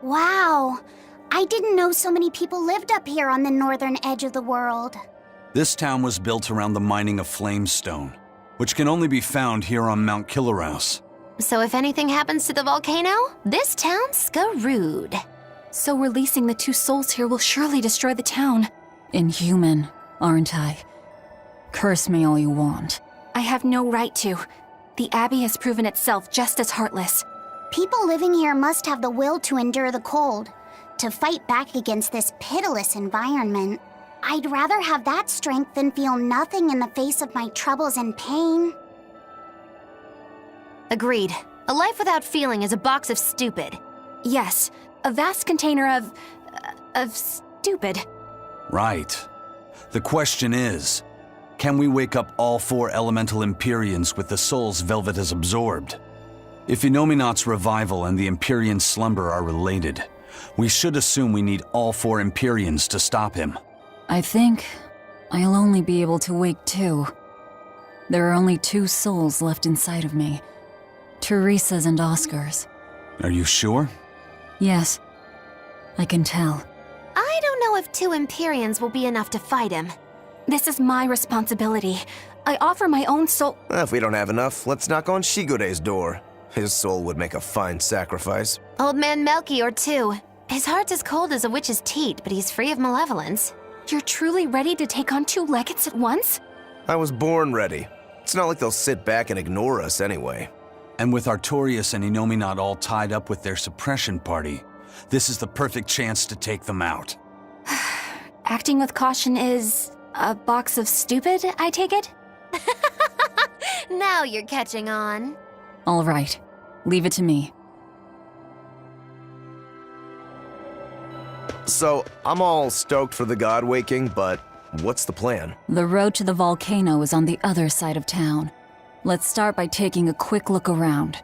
Wow. I didn't know so many people lived up here on the northern edge of the world. This town was built around the mining of flamestone, which can only be found here on Mount Killerhouse. So if anything happens to the volcano, this town's screwed. So releasing the two souls here will surely destroy the town. Inhuman, aren't I? Curse me all you want. I have no right to. The Abbey has proven itself just as heartless. People living here must have the will to endure the cold, to fight back against this pitiless environment. I'd rather have that strength than feel nothing in the face of my troubles and pain. Agreed. A life without feeling is a box of stupid. Yes, a vast container of stupid. Right. The question is, can we wake up all 4 elemental Empyreans with the souls Velvet has absorbed? If Inominat's revival and the Empyrean slumber are related, we should assume we need all 4 Empyreans to stop him. I think I'll only be able to wake 2. There are only 2 souls left inside of me. Teresa's and Oscar's. Are you sure? Yes, I can tell. I don't know if 2 Empyreans will be enough to fight him. This is my responsibility. I offer my own soul. If we don't have enough, let's knock on Shigode's door. His soul would make a fine sacrifice. Old man Meirchio too. His heart's as cold as a witch's teat, but he's free of malevolence. You're truly ready to take on 2 legates at once? I was born ready. It's not like they'll sit back and ignore us anyway. And with Artorias and Inominat all tied up with their suppression party, this is the perfect chance to take them out. Acting with caution is a box of stupid, I take it? Now you're catching on. All right, leave it to me. So, I'm all stoked for the god waking, but what's the plan? The road to the volcano is on the other side of town. Let's start by taking a quick look around.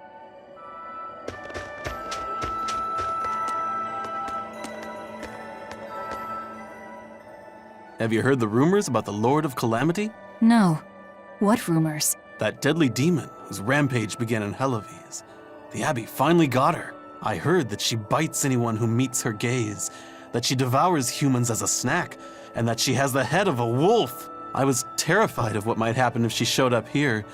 Have you heard the rumors about the Lord of Calamity? No. What rumors? That deadly demon whose rampage began in Helaves. The Abbey finally got her. I heard that she bites anyone who meets her gaze, that she devours humans as a snack, and that she has the head of a wolf. I was terrified of what might happen if she showed up here.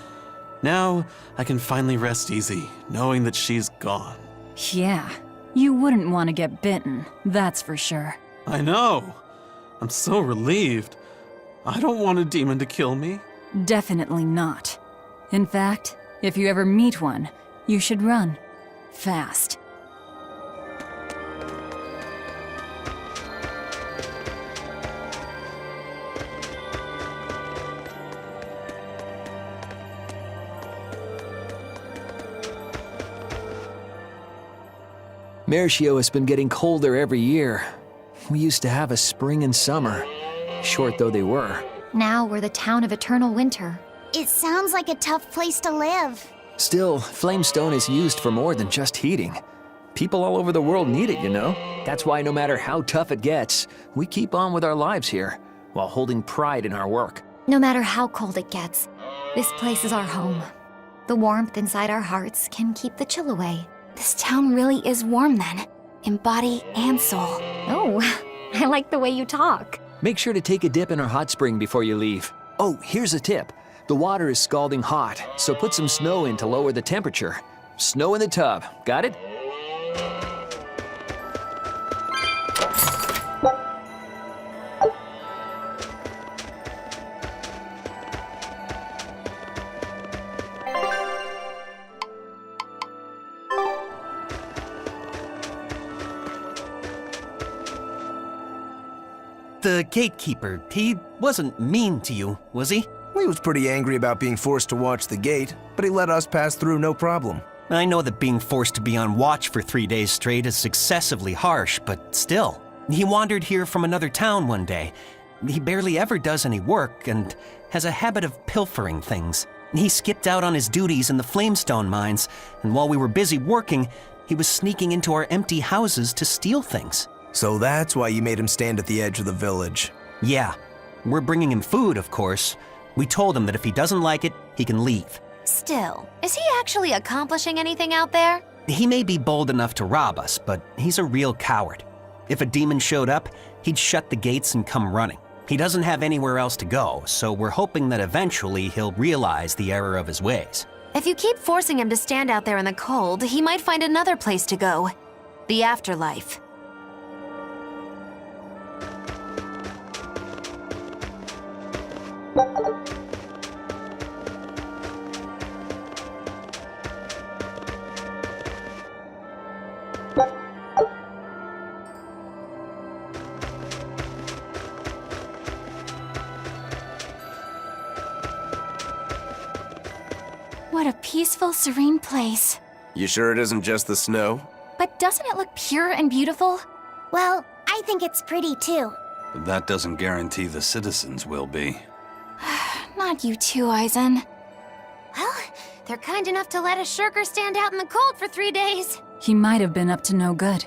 Now, I can finally rest easy, knowing that she's gone. Yeah, you wouldn't want to get bitten, that's for sure. I know. I'm so relieved. I don't want a demon to kill me. Definitely not. In fact, if you ever meet one, you should run. Fast. Meirchio has been getting colder every year. We used to have a spring and summer, short though they were. Now we're the town of eternal winter. It sounds like a tough place to live. Still, flamestone is used for more than just heating. People all over the world need it, you know? That's why no matter how tough it gets, we keep on with our lives here, while holding pride in our work. No matter how cold it gets, this place is our home. The warmth inside our hearts can keep the chill away. This town really is warm then, in body and soul. Oh, I like the way you talk. Make sure to take a dip in our hot spring before you leave. Oh, here's a tip. The water is scalding hot, so put some snow in to lower the temperature. Snow in the tub, got it? The gatekeeper, he wasn't mean to you, was he? He was pretty angry about being forced to watch the gate, but he let us pass through no problem. I know that being forced to be on watch for 3 days straight is excessively harsh, but still. He wandered here from another town one day. He barely ever does any work and has a habit of pilfering things. He skipped out on his duties in the Flamestone mines, and while we were busy working, he was sneaking into our empty houses to steal things. So that's why you made him stand at the edge of the village. Yeah. We're bringing him food, of course. We told him that if he doesn't like it, he can leave. Still, is he actually accomplishing anything out there? He may be bold enough to rob us, but he's a real coward. If a demon showed up, he'd shut the gates and come running. He doesn't have anywhere else to go, so we're hoping that eventually he'll realize the error of his ways. If you keep forcing him to stand out there in the cold, he might find another place to go. The afterlife. What a peaceful, serene place. You sure it isn't just the snow? But doesn't it look pure and beautiful? Well, I think it's pretty too. But that doesn't guarantee the citizens will be. Not you too, Eisen. Well, they're kind enough to let a shirker stand out in the cold for 3 days. He might have been up to no good.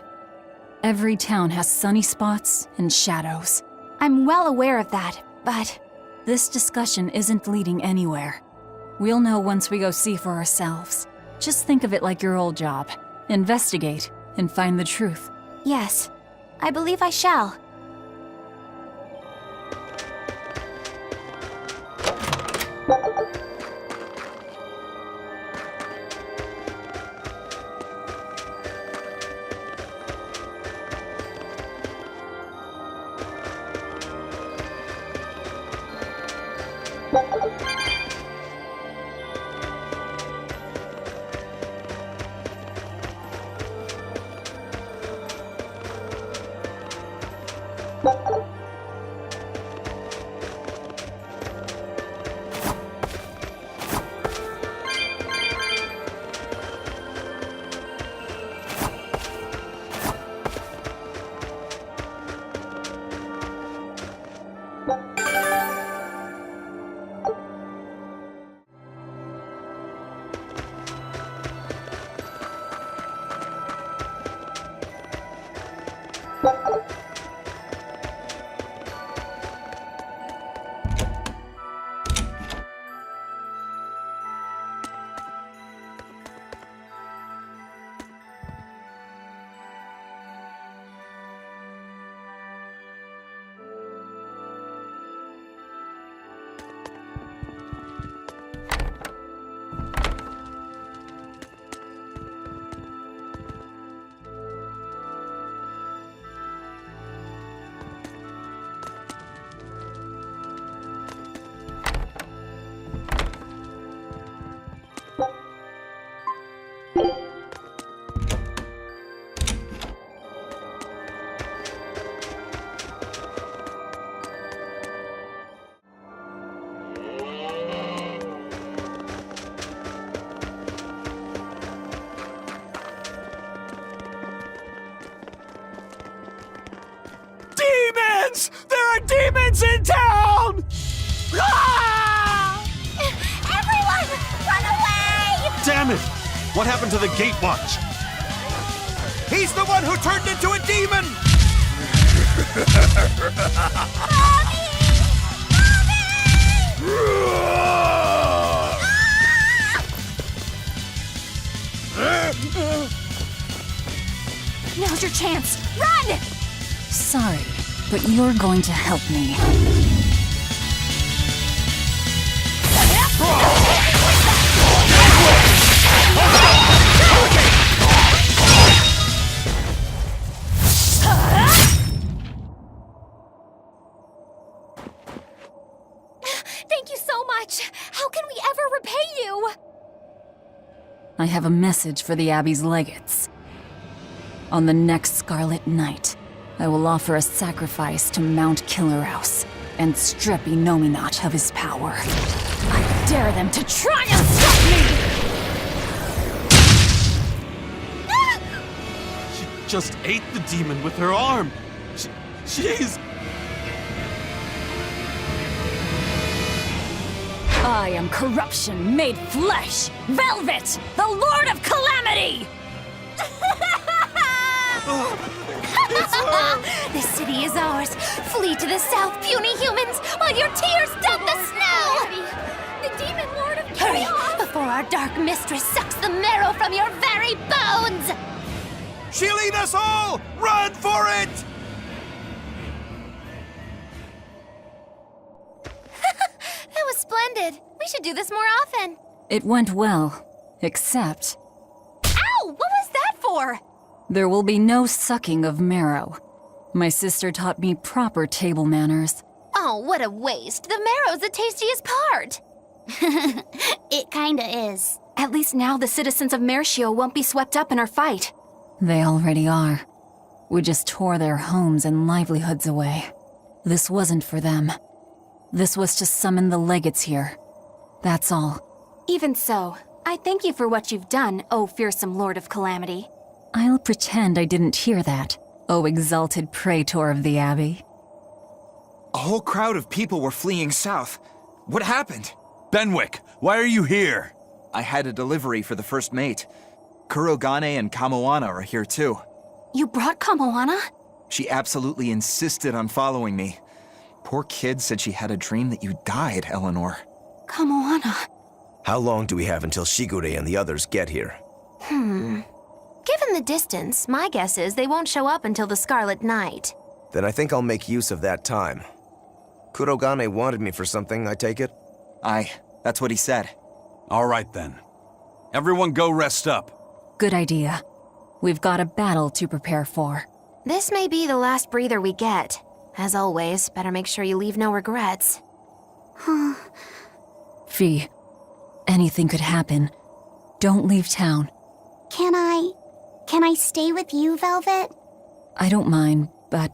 Every town has sunny spots and shadows. I'm well aware of that, but this discussion isn't leading anywhere. We'll know once we go see for ourselves. Just think of it like your old job. Investigate and find the truth. Yes, I believe I shall. Demons! There are demons in town! Ah! Everyone, run away! Damn it! What happened to the gate watch? He's the one who turned into a demon! Now's your chance. Run! Sorry, but you're going to help me. Thank you so much! How can we ever repay you? I have a message for the Abbey's legates. On the next Scarlet Night, I will offer a sacrifice to Mount Killerhouse and strip Inominat of his power. I dare them to try and stop me! She just ate the demon with her arm. She's... I am corruption made flesh! Velvet, the Lord of Calamity! This city is ours. Flee to the south, puny humans, while your tears dump the snow! The demon lord of Hurry, chaos! before our dark mistress sucks the marrow from your very bones! She'll eat us all! Run for it! That was splendid. We should do this more often. It went well, except Ow! What was that for? there will be no sucking of marrow. My sister taught me proper table manners. Oh, what a waste. The marrow's the tastiest part. It kinda is. At least now the citizens of Meirchio won't be swept up in our fight. They already are. We just tore their homes and livelihoods away. This wasn't for them. This was to summon the legates here. That's all. Even so, I thank you for what you've done, O fearsome Lord of Calamity. I'll pretend I didn't hear that, O exalted praetor of the Abbey. A whole crowd of people were fleeing south. What happened? Benwick, why are you here? I had a delivery for the first mate. Kurogane and Kamoana are here too. You brought Kamoana? She absolutely insisted on following me. Poor kid said she had a dream that you died, Eleanor. Kamoana. How long do we have until Shigure and the others get here? Given the distance, my guess is they won't show up until the Scarlet Night. Then I think I'll make use of that time. Kurogane wanted me for something, I take it? Aye, that's what he said. All right then. Everyone go rest up. Good idea. We've got a battle to prepare for. This may be the last breather we get. As always, better make sure you leave no regrets. Fee, anything could happen. Don't leave town. Can I stay with you, Velvet? I don't mind, but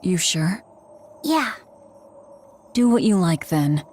you sure? Yeah. Do what you like then.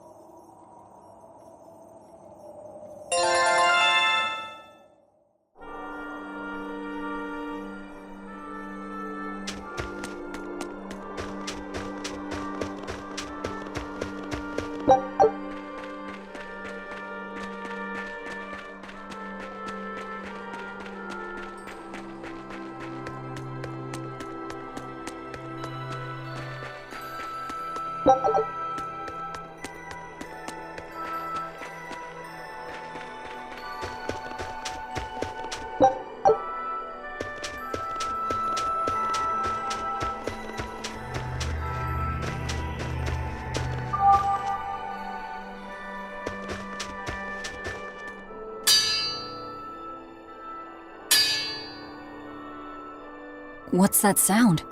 What's that sound?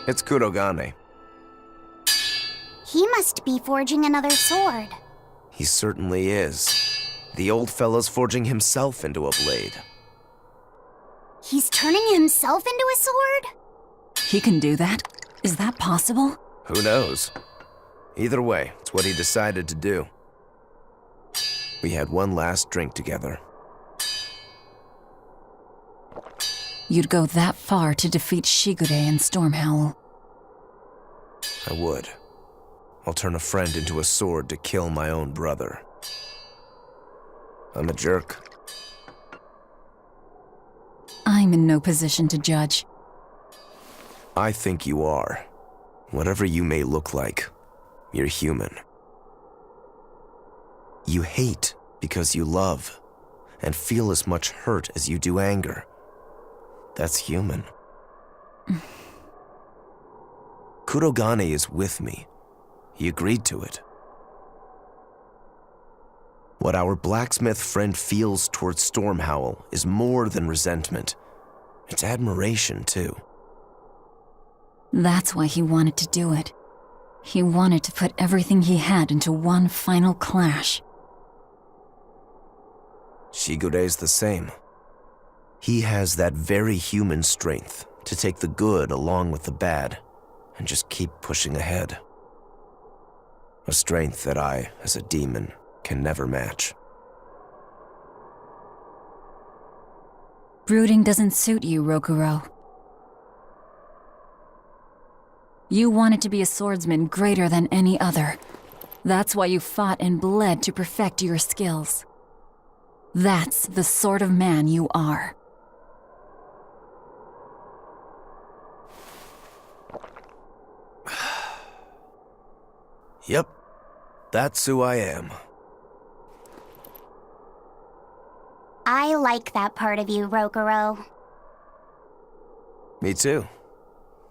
It's Kurogane. He must be forging another sword. He certainly is. The old fellow's forging himself into a blade. He's turning himself into a sword? He can do that? Is that possible? Who knows? Either way, it's what he decided to do. We had one last drink together. You'd go that far to defeat Shigure and Stormhowl. I would. I'll turn a friend into a sword to kill my own brother. I'm a jerk. I'm in no position to judge. I think you are. Whatever you may look like, you're human. You hate because you love, and feel as much hurt as you do anger. That's human. Kurogane is with me. He agreed to it. What our blacksmith friend feels towards Stormhowl is more than resentment. It's admiration, too. That's why he wanted to do it. He wanted to put everything he had into one final clash. Shigure's the same. He has that very human strength to take the good along with the bad and just keep pushing ahead. A strength that I, as a demon, can never match. Brooding doesn't suit you, Rokuro. You wanted to be a swordsman greater than any other. That's why you fought and bled to perfect your skills. That's the sort of man you are. Yep, that's who I am. like that part of you, Rogoro. Me too.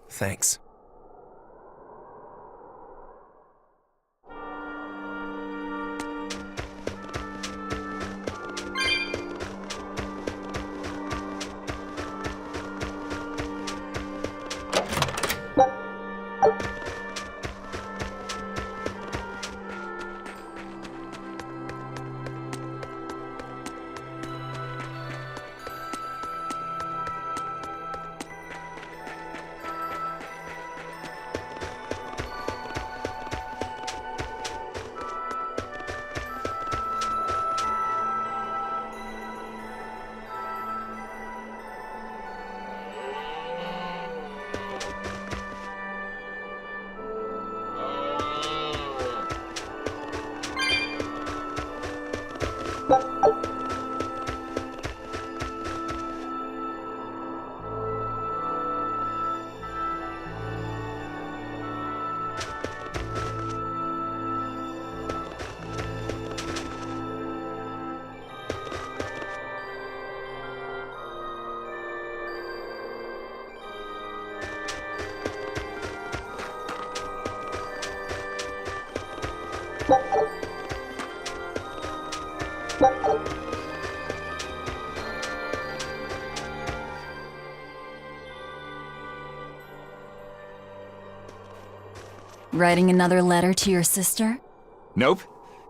Thanks. Writing another letter to your sister? Nope.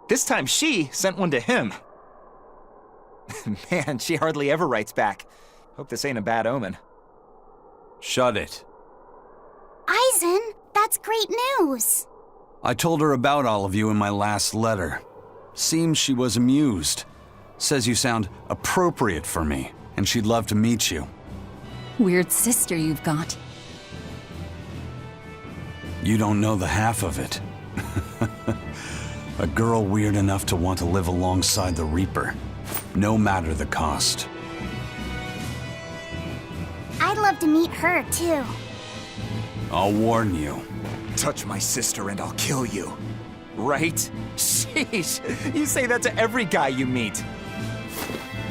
This time she sent one to him. Man, she hardly ever writes back. Hope this ain't a bad omen. Shut it. Aizen, that's great news. I told her about all of you in my last letter. Seems she was amused. Says you sound appropriate for me, and she'd love to meet you. Weird sister you've got. You don't know the half of it. A girl weird enough to want to live alongside the Reaper, no matter the cost. I'd love to meet her, too. I'll warn you. Touch my sister and I'll kill you. Right? Sheesh, you say that to every guy you meet.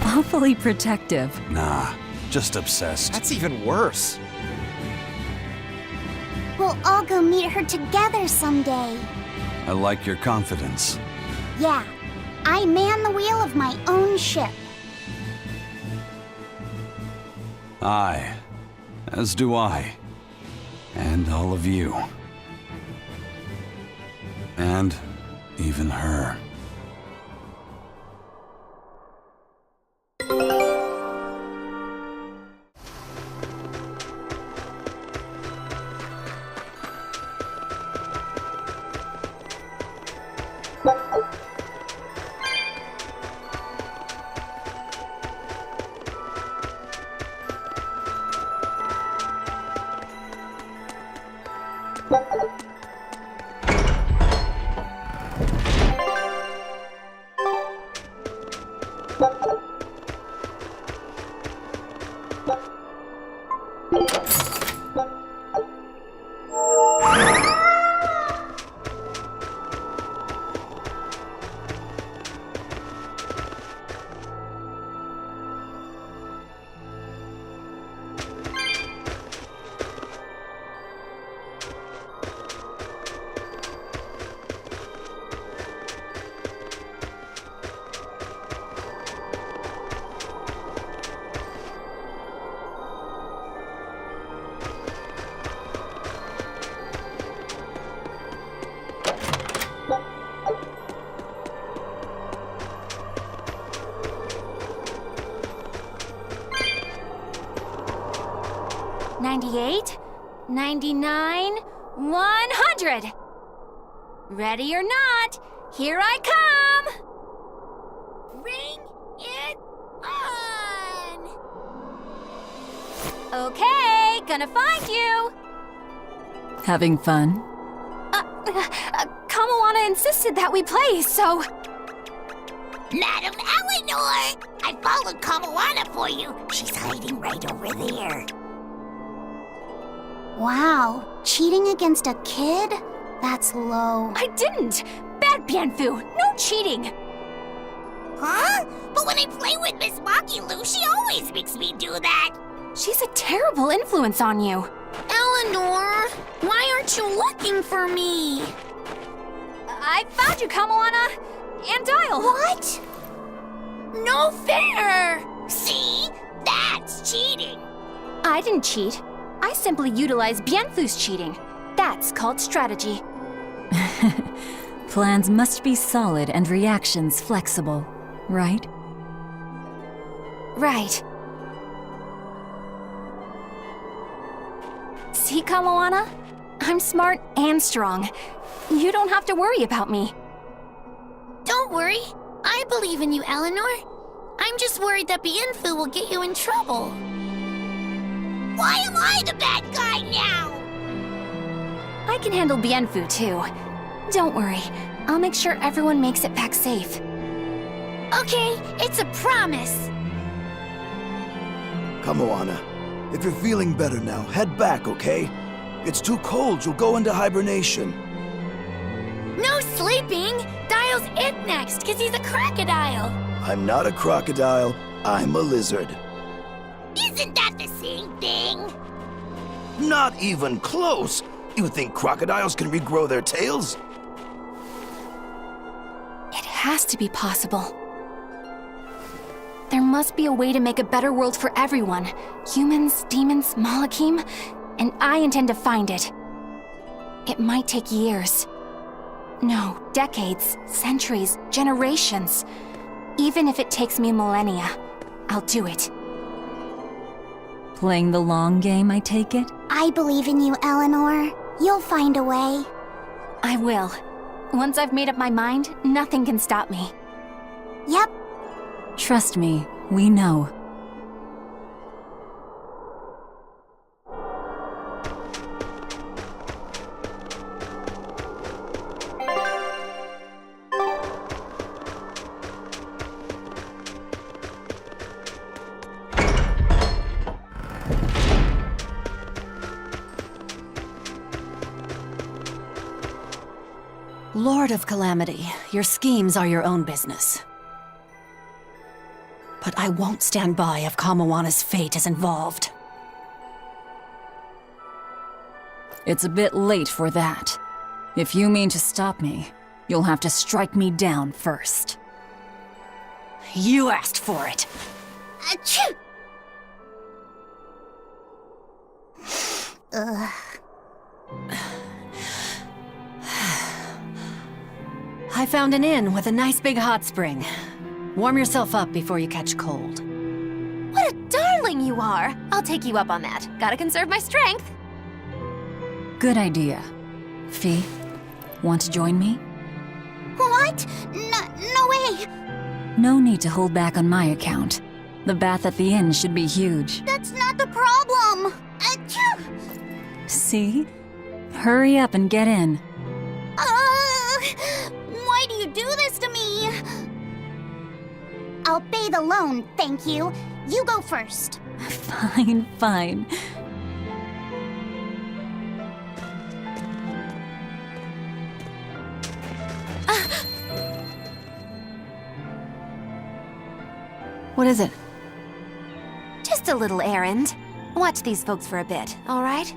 Awfully protective. Nah, just obsessed. That's even worse. We'll all go meet her together someday. I like your confidence. Yeah, I man the wheel of my own ship. Aye, as do I. And all of you. And even her. $98, $99, $100. Ready or not, here I come! Bring it on! Okay, gonna find you! Having fun? Kamawana insisted that we play, so... Madam Eleanor! I followed Kamawana for you. She's hiding right over there. Wow, cheating against a kid? That's low. I didn't! Bad Bianfu, no cheating! Huh? But when I play with Miss Makilu, she always makes me do that. She's a terrible influence on you. Eleanor, why aren't you looking for me? I found you, Kamoana! And Dial! What? No fair! See? That's cheating. I didn't cheat. I simply utilized Bienfu's cheating. That's called strategy. Plans must be solid and reactions flexible, right? Right. See, Kamoana? I'm smart and strong. You don't have to worry about me. Don't worry. I believe in you, Eleanor. I'm just worried that Bienfu will get you in trouble. Why am I the bad guy now? I can handle Bienfu, too. Don't worry. I'll make sure everyone makes it back safe. Okay, it's a promise. Kamoana, if you're feeling better now, head back, okay? It's too cold, you'll go into hibernation. No sleeping! Dial's it next, because he's a crocodile. I'm not a crocodile, I'm a lizard. Isn't that the same thing? Not even close! You think crocodiles can regrow their tails? It has to be possible. There must be a way to make a better world for everyone. Humans, demons, Malakim, and I intend to find it. It might take years. No, decades, centuries, generations. Even if it takes me millennia, I'll do it. Playing the long game, I take it? I believe in you, Eleanor. You'll find a way. I will. Once I've made up my mind, nothing can stop me. Yep. Trust me, we know. Lord of Calamity, your schemes are your own business. But I won't stand by if Kamoana's fate is involved. It's a bit late for that. If you mean to stop me, you'll have to strike me down first. You asked for it. Achoo! Ugh. I found an inn with a nice big hot spring. Warm yourself up before you catch cold. What a darling you are! I'll take you up on that. Gotta conserve my strength. Good idea. Fee, want to join me? What? No way! No need to hold back on my account. The bath at the inn should be huge. That's not the problem! Achoo! See? Hurry up and get in. Why do you do this to me? I'll bathe alone, thank you. You go first. Fine, fine. What is it? Just a little errand. Watch these folks for a bit, all right?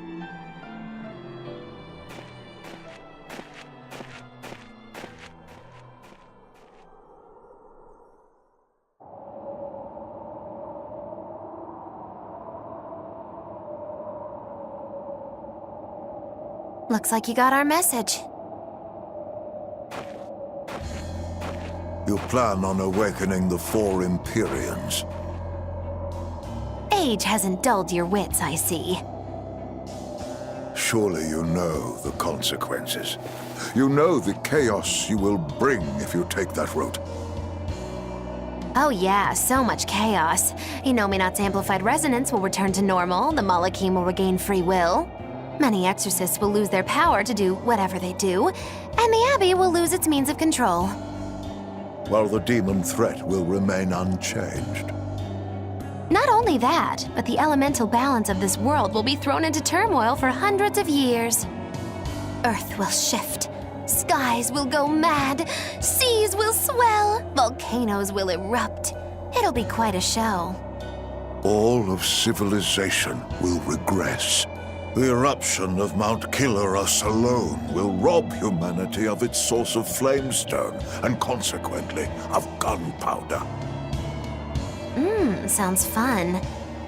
Looks like you got our message. You plan on awakening the four Empyreans. Age hasn't dulled your wits, I see. Surely you know the consequences. You know the chaos you will bring if you take that route. Oh yeah, so much chaos. Inominat's amplified resonance will return to normal, the Malakim will regain free will. Many exorcists will lose their power to do whatever they do, and the Abbey will lose its means of control. While the demon threat will remain unchanged. Not only that, but the elemental balance of this world will be thrown into turmoil for hundreds of years. Earth will shift, skies will go mad, seas will swell, volcanoes will erupt, It'll be quite a show. All of civilization will regress. The eruption of Mount Killerus alone will rob humanity of its source of flamestone, and consequently, of gunpowder. Sounds fun.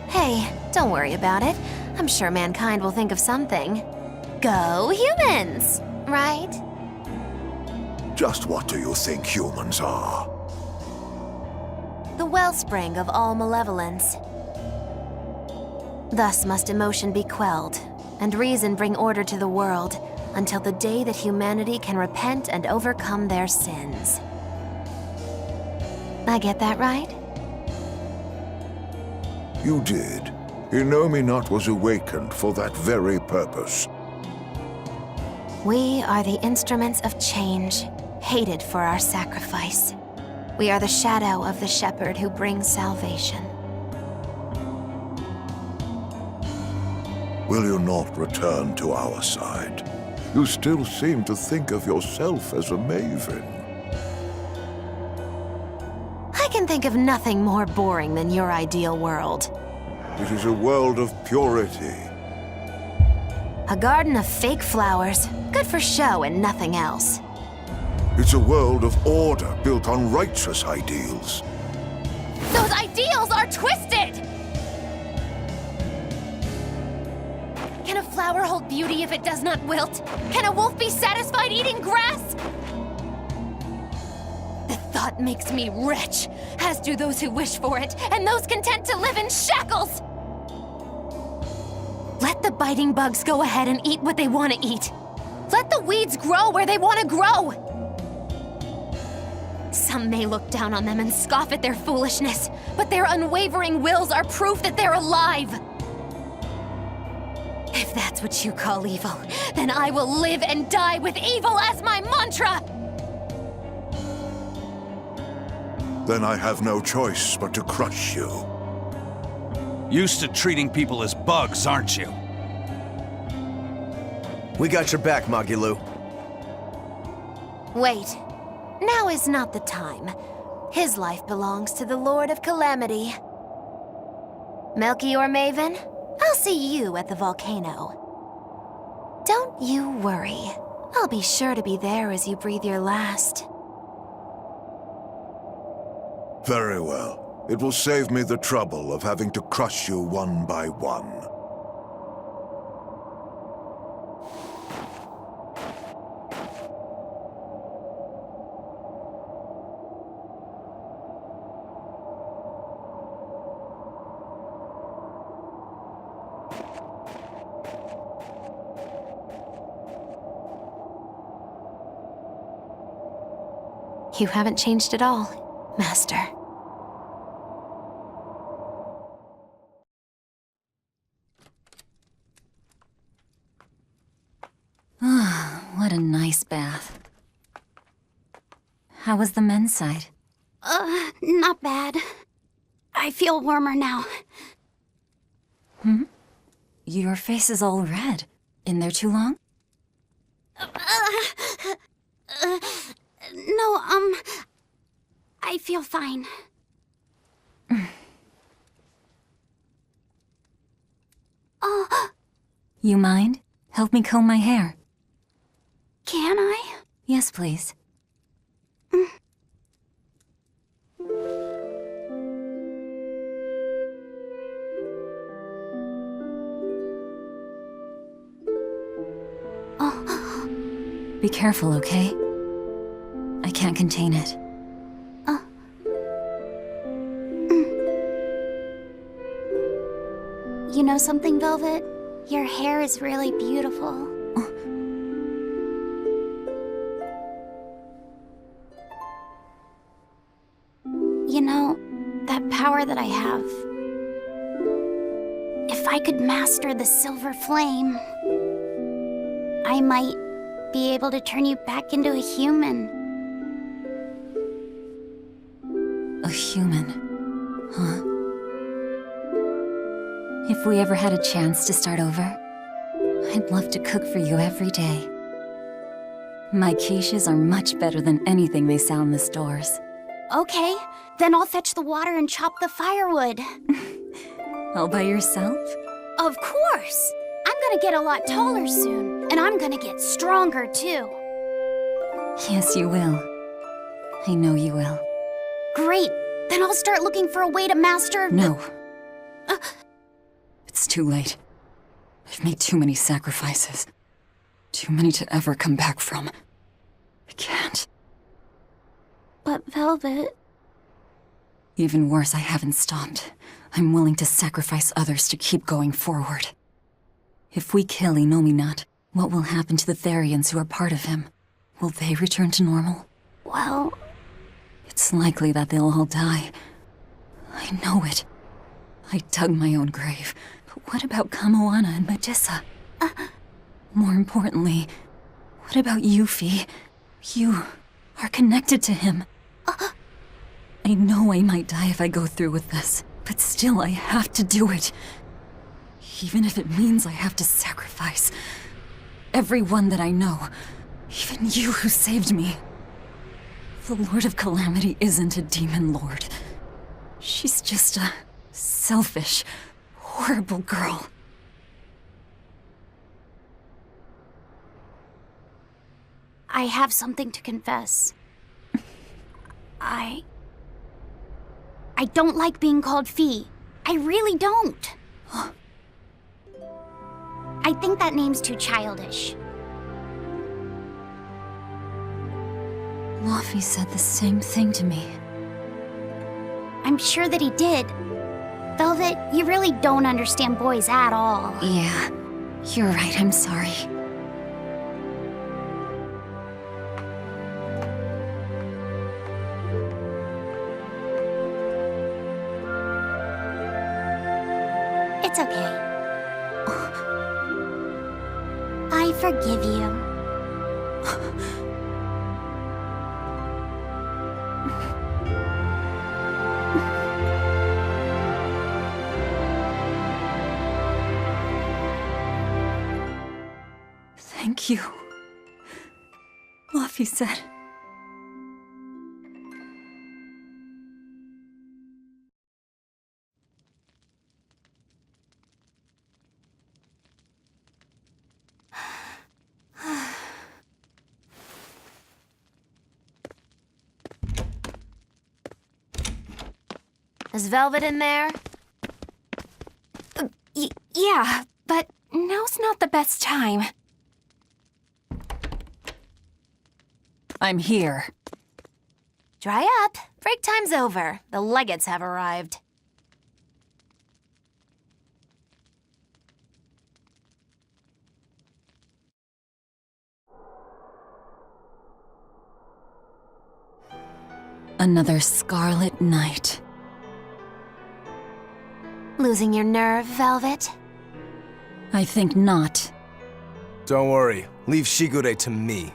Hey, don't worry about it. I'm sure mankind will think of something. Go humans, right? Just what do you think humans are? The wellspring of all malevolence. Thus must emotion be quelled, and reason bring order to the world, until the day that humanity can repent and overcome their sins. I get that right? You did. Inominat was awakened for that very purpose. We are the instruments of change, hated for our sacrifice. We are the shadow of the shepherd who brings salvation. Will you not return to our side? You still seem to think of yourself as a maven. I can think of nothing more boring than your ideal world. It is a world of purity. A garden of fake flowers, good for show and nothing else. It's a world of order built on righteous ideals. Those ideals are twisted! Can a flower hold beauty if it does not wilt? Can a wolf be satisfied eating grass? The thought makes me rich, as do those who wish for it, and those content to live in shackles! Let the biting bugs go ahead and eat what they want to eat. Let the weeds grow where they want to grow! Some may look down on them and scoff at their foolishness, but their unwavering wills are proof that they're alive! If that's what you call evil, then I will live and die with evil as my mantra! Then I have no choice but to crush you. Used to treating people as bugs, aren't you? We got your back, Magilu. Wait. Now is not the time. His life belongs to the Lord of Calamity. Meirchio Maven, I'll see you at the volcano. Don't you worry. I'll be sure to be there as you breathe your last. Very well. It will save me the trouble of having to crush you one by one. You haven't changed at all, Master. What a nice bath. How was the men's side? Not bad. I feel warmer now. Your face is all red. In there too long? No, I feel fine. Oh. You mind? Help me comb my hair. Can I? Yes, please. Be careful, okay? I can't contain it. You know something, Velvet? Your hair is really beautiful. You know, that power that I have... If I could master the silver flame, I might be able to turn you back into a human. A human, huh? If we ever had a chance to start over, I'd love to cook for you every day. My quiches are much better than anything they sell in the stores. Okay, then I'll fetch the water and chop the firewood. All by yourself? Of course! I'm gonna get a lot taller soon, and I'm gonna get stronger too. Yes, you will. I know you will. Great! Then I'll start looking for a way to master... No. It's too late. I've made too many sacrifices. Too many to ever come back from. I can't. But Velvet... Even worse, I haven't stopped. I'm willing to sacrifice others to keep going forward. If we kill Inominat, what will happen to the Therians who are part of him? Will they return to normal? Well... It's likely that they'll all die. I know it. I dug my own grave. But what about Kamoana and Medusa? More importantly, what about you, Fee? You are connected to him. I know I might die if I go through with this, but still I have to do it. Even if it means I have to sacrifice everyone that I know. Even you who saved me. The Lord of Calamity isn't a demon lord. She's just a selfish, horrible girl. I have something to confess. I don't like being called Fee. I really don't. I think that name's too childish. Laufey said the same thing to me. I'm sure that he did. Velvet, you really don't understand boys at all. Yeah, you're right, I'm sorry. It's okay. I forgive you. Thank you. Laufey said. Is Velvet in there? Yeah, but now's not the best time. I'm here. Dry up. Break time's over. The legates have arrived. Another scarlet night. Losing your nerve, Velvet? I think not. Don't worry. Leave Shigure to me.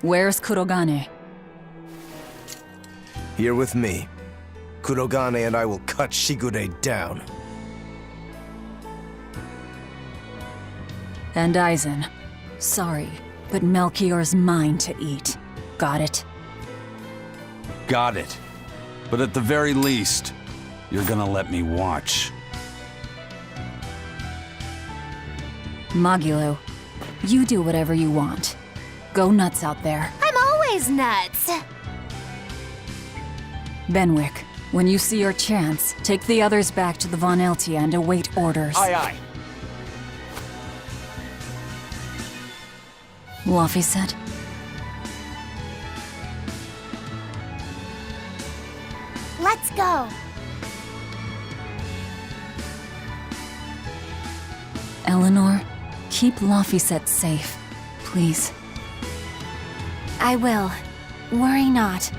Where's Kurogane? Here with me. Kurogane and I will cut Shigure down. And Aizen. Sorry, but Melchior's mine to eat. Got it? Got it. But at the very least, you're gonna let me watch. Magilo, you do whatever you want. Go nuts out there. I'm always nuts! Benwick, when you see your chance, take the others back to the Von Eltia and await orders. Aye, aye. Laufey said. Let's go. Eleanor, keep Laufey safe, please. I will. Worry not.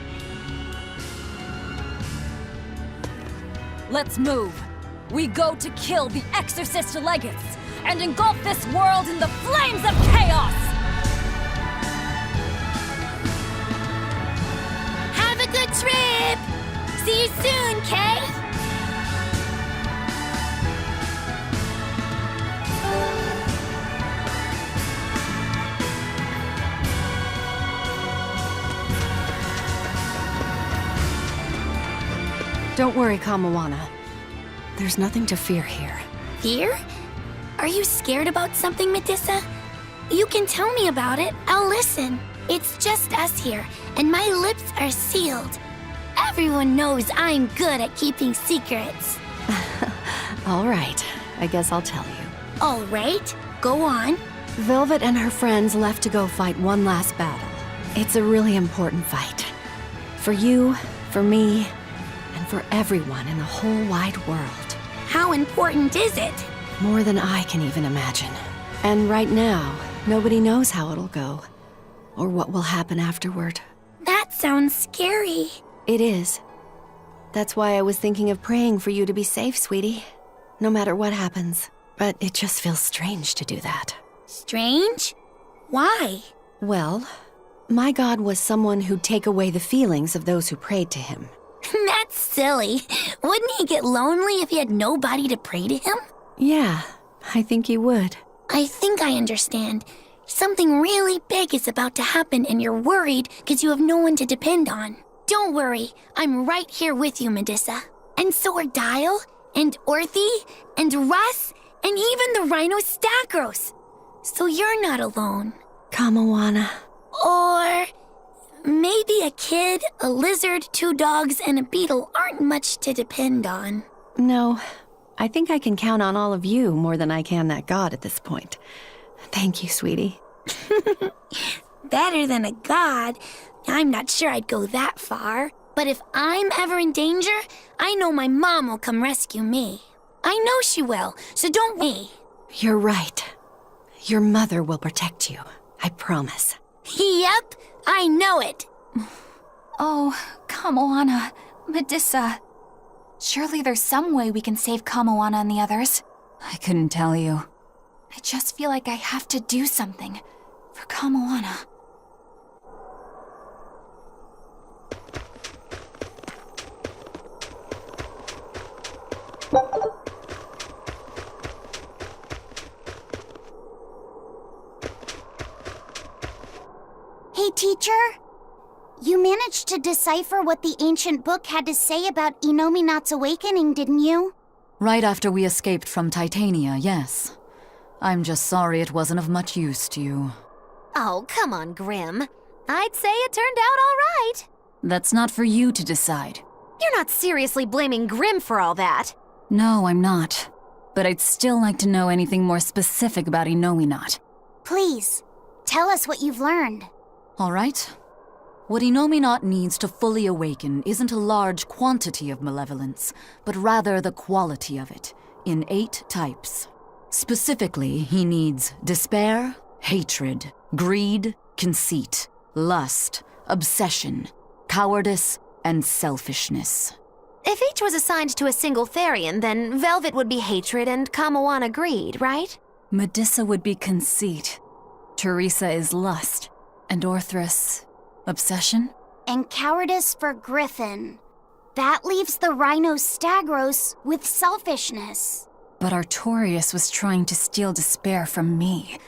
Let's move. We go to kill the Exorcist Legates and engulf this world in the flames of chaos! Have a good trip! See you soon, Kay! Don't worry, Kamawana. There's nothing to fear here. Fear? Are you scared about something, Medusa? You can tell me about it. I'll listen. It's just us here, and my lips are sealed. Everyone knows I'm good at keeping secrets. All right, I guess I'll tell you. All right, go on. Velvet and her friends left to go fight one last battle. It's a really important fight. For you, for me, and for everyone in the whole wide world. How important is it? More than I can even imagine. And right now, nobody knows how it'll go, or what will happen afterward. That sounds scary. It is. That's why I was thinking of praying for you to be safe, sweetie. No matter what happens. But it just feels strange to do that. Strange? Why? Well, my god was someone who'd take away the feelings of those who prayed to him. That's silly. Wouldn't he get lonely if he had nobody to pray to him? Yeah, I think he would. I think I understand. Something really big is about to happen and you're worried because you have no one to depend on. Don't worry, I'm right here with you, Medusa. And so are Dial, and Orthy, and Russ, and even the Rhino Stagros. So you're not alone. Kamawana. Or maybe a kid, a lizard, 2 dogs, and a beetle aren't much to depend on. No, I think I can count on all of you more than I can that god at this point. Thank you, sweetie. Better than a god. I'm not sure I'd go that far. But if I'm ever in danger, I know my mom will come rescue me. I know she will, so don't worry. You're right. Your mother will protect you. I promise. Yep, I know it. Oh, Kamawana, Medusa. Surely there's some way we can save Kamawana and the others. I couldn't tell you. I just feel like I have to do something for Kamawana. Hey, teacher. You managed to decipher what the ancient book had to say about Inominat's awakening, didn't you? Right after we escaped from Titania, yes. I'm just sorry it wasn't of much use to you. Oh, come on, Grim. I'd say it turned out all right. That's not for you to decide. You're not seriously blaming Grim for all that. No, I'm not. But I'd still like to know anything more specific about Inominat. Please, tell us what you've learned. All right. What Inominat needs to fully awaken isn't a large quantity of malevolence, but rather the quality of it, in 8 types. Specifically, he needs despair, hatred, greed, conceit, lust, obsession, cowardice, and selfishness. If each was assigned to a single Therian, then Velvet would be hatred and Kamawana greed, right? Medusa would be conceit. Teresa is lust. And Orthrus, obsession? And cowardice for Griffin. That leaves the Rhino Stagros with selfishness. But Artorius was trying to steal despair from me.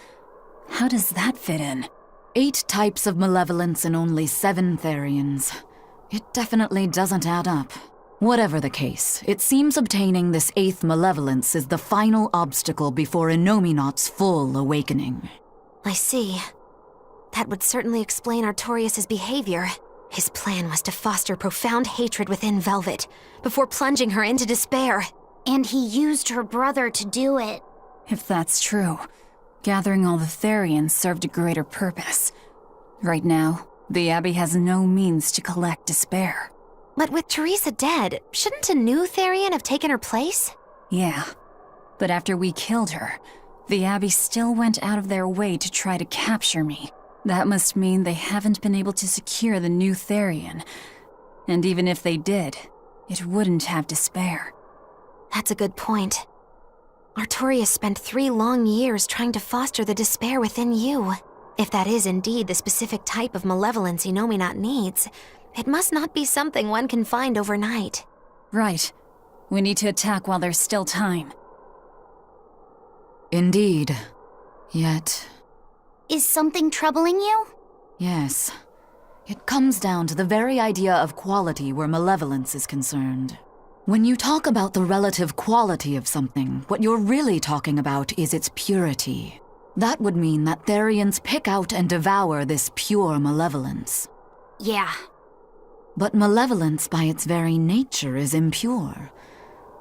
How does that fit in? 8 types of malevolence and only 7 Therians. It definitely doesn't add up. Whatever the case, it seems obtaining this 8th malevolence is the final obstacle before Inominat's full awakening. I see. That would certainly explain Artorius' behavior. His plan was to foster profound hatred within Velvet, before plunging her into despair. And he used her brother to do it. If that's true, gathering all the Therians served a greater purpose. Right now, the Abbey has no means to collect despair. But with Teresa dead, shouldn't a new Therian have taken her place? Yeah, but after we killed her, the Abbey still went out of their way to try to capture me. That must mean they haven't been able to secure the new Therian. And even if they did, it wouldn't have despair. That's a good point. Artorius spent 3 long years trying to foster the despair within you. If that is indeed the specific type of malevolence Inominat needs, it must not be something one can find overnight. Right. We need to attack while there's still time. Indeed. Yet... Is something troubling you? Yes. It comes down to the very idea of quality where malevolence is concerned. When you talk about the relative quality of something, what you're really talking about is its purity. That would mean that Therians pick out and devour this pure malevolence. Yeah. But malevolence by its very nature is impure.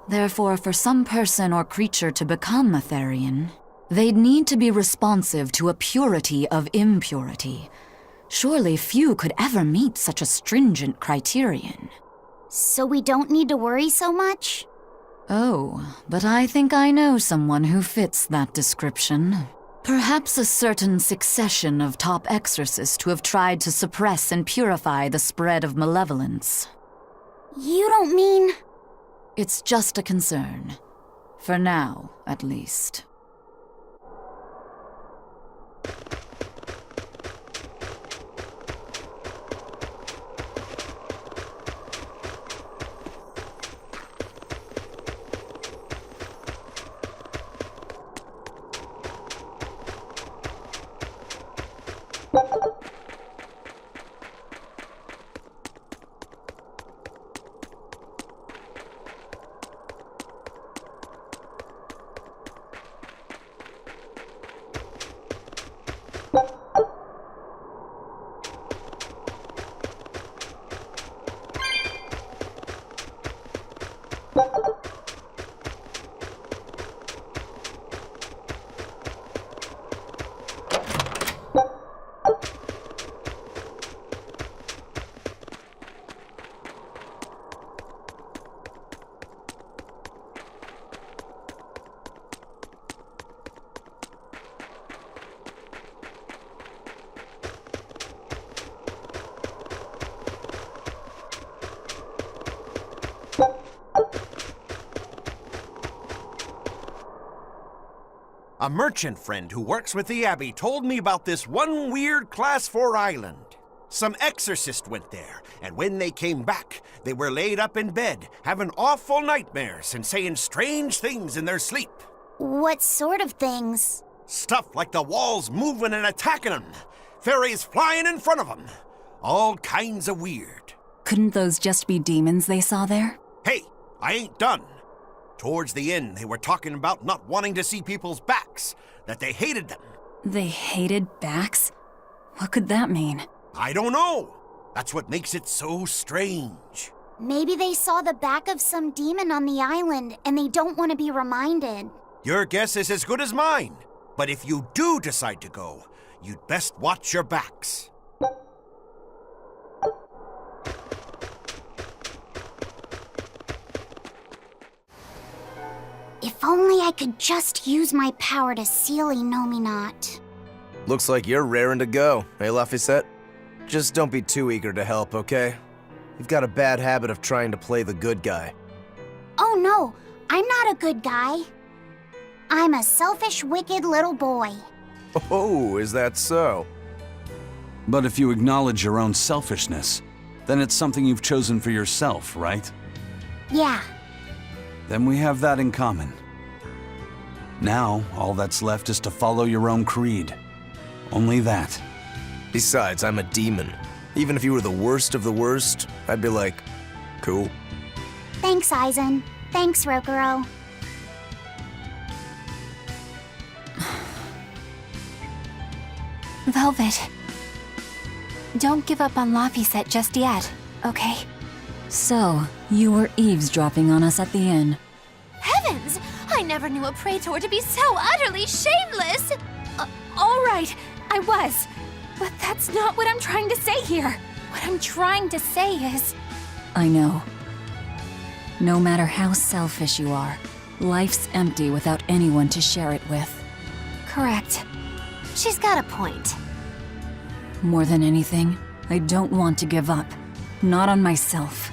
Therefore, for some person or creature to become a Therian, they'd need to be responsive to a purity of impurity. Surely few could ever meet such a stringent criterion. So we don't need to worry so much? Oh, but I think I know someone who fits that description. Perhaps a certain succession of top exorcists who have tried to suppress and purify the spread of malevolence. You don't mean... It's just a concern. For now, at least. A merchant friend who works with the Abbey told me about this one weird Class 4 island. Some exorcist went there, and when they came back, they were laid up in bed, having awful nightmares and saying strange things in their sleep. What sort of things? Stuff like the walls moving and attacking them, fairies flying in front of them. All kinds of weird. Couldn't those just be demons they saw there? Hey, I ain't done. Towards the end, they were talking about not wanting to see people's backs, that they hated them. They hated backs? What could that mean? I don't know. That's what makes it so strange. Maybe they saw the back of some demon on the island and they don't want to be reminded. Your guess is as good as mine. But if you do decide to go, you'd best watch your backs. If only I could just use my power to seal Inominat. Looks like you're raring to go, eh, Laphicet? Just don't be too eager to help, okay? You've got a bad habit of trying to play the good guy. Oh no, I'm not a good guy. I'm a selfish, wicked little boy. Oh, is that so? But if you acknowledge your own selfishness, then it's something you've chosen for yourself, right? Yeah. Then we have that in common. Now, all that's left is to follow your own creed. Only that. Besides, I'm a demon. Even if you were the worst of the worst, I'd be like, cool. Thanks, Aizen. Thanks, Rokuro. Velvet. Don't give up on Laphicet just yet, okay? So, you were eavesdropping on us at the inn. Heavens! I never knew a praetor to be so utterly shameless! All right, I was. But that's not what I'm trying to say here. What I'm trying to say is... I know. No matter how selfish you are, life's empty without anyone to share it with. Correct. She's got a point. More than anything, I don't want to give up. Not on myself.